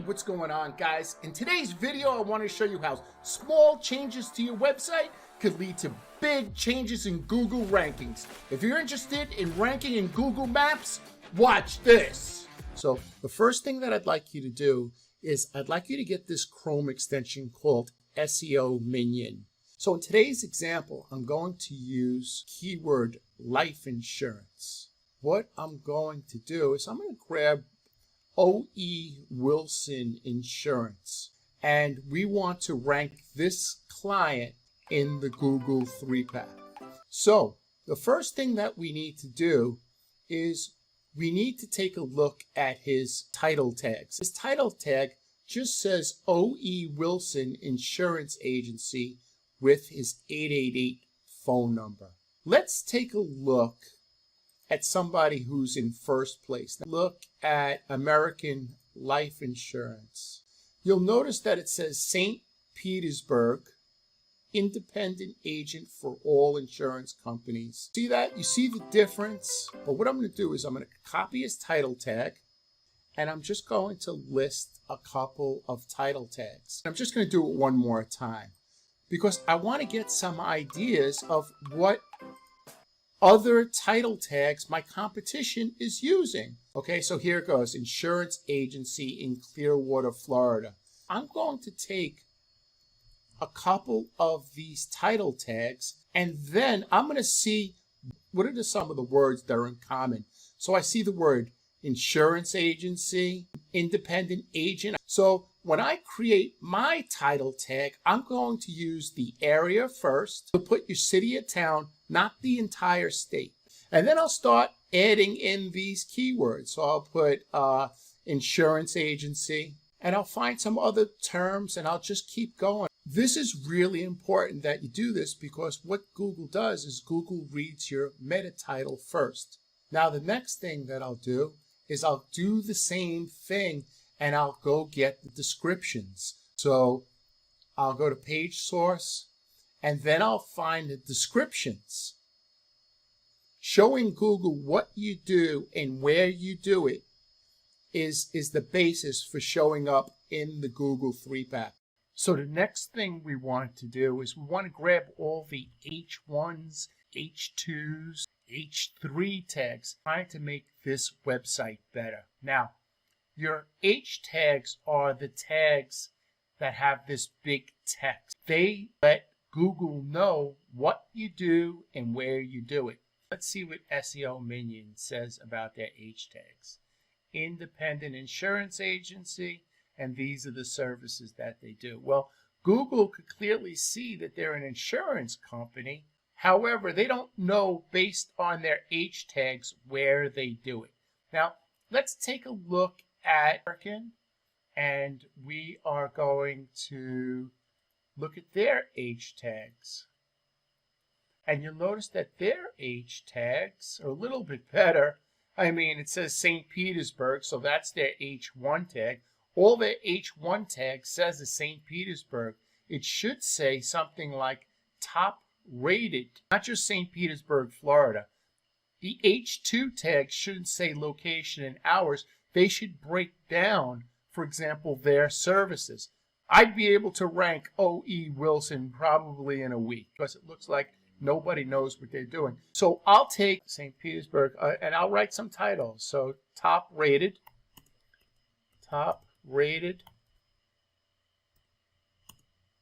What's going on, guys? In today's video, I want to show you how small changes to your website could lead to big changes in Google rankings. If you're interested in ranking in Google Maps, watch this. So the first thing that I'd like you to do is I'd like you to get this Chrome extension called SEO Minion. So in today's example, I'm going to use keyword life insurance. What I'm going to do is I'm going to grab O.E. Wilson Insurance, and we want to rank this client in the Google 3-pack. So the first thing that we need to do is we need to take a look at his title tags. His title tag just says O.E. Wilson Insurance Agency with his 888 phone number. Let's take a look at somebody who's in first place. Now look at American Life Insurance. You'll notice that it says St. Petersburg, independent agent for all insurance companies. See that? You see the difference? But what I'm going to do is I'm going to copy his title tag, and I'm just going to list a couple of title tags. I'm just going to do it one more time because I want to get some ideas of what other title tags my competition is using. Okay, so here it goes. Insurance agency in Clearwater, Florida. I'm going to take a couple of these title tags, and then I'm going to see what are some of the words that are in common. So I see the word insurance agency, independent agent. So when I create my title tag, I'm going to use the area first to put your city or town, not the entire state. And then I'll start adding in these keywords. So I'll put insurance agency, and I'll find some other terms, and I'll just keep going. This is really important that you do this because what Google does is Google reads your meta title first. Now the next thing that I'll do is I'll do the same thing, and I'll go get the descriptions. So I'll go to page source, and then I'll find the descriptions showing Google what you do and where you do it is the basis for showing up in the Google 3-pack. So the next thing we want to do is we want to grab all the H1s, H2s, H3 tags, trying to make this website better. Now, your H tags are the tags that have this big text. They let Google know what you do and where you do it. Let's see what SEO Minion says about their H tags. Independent insurance agency, and these are the services that they do. Well, Google could clearly see that they're an insurance company. However, they don't know based on their H tags where they do it. Now, let's take a look at American, and we are going to look at their H tags. And you'll notice that their H tags are a little bit better. I mean, it says St. Petersburg, so that's their H1 tag. All their H1 tag says is St. Petersburg. It should say something like top rated, not just St. Petersburg, Florida. The H2 tag shouldn't say location and hours. They should break down, for example, their services. I'd be able to rank O.E. Wilson probably in a week because it looks like nobody knows what they're doing. So I'll take St. Petersburg and I'll write some titles. So top rated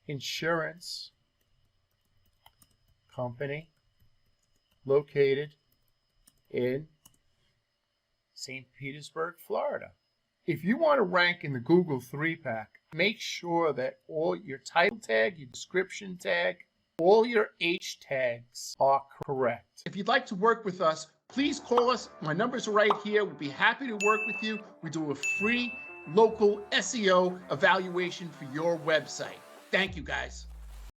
insurance company located in St. Petersburg, Florida. If you want to rank in the Google 3-pack, make sure that all your title tag, your description tag, all your H tags are correct. If you'd like to work with us, please call us. My numbers are right here. We'll be happy to work with you. We do a free local SEO evaluation for your website. Thank you, guys.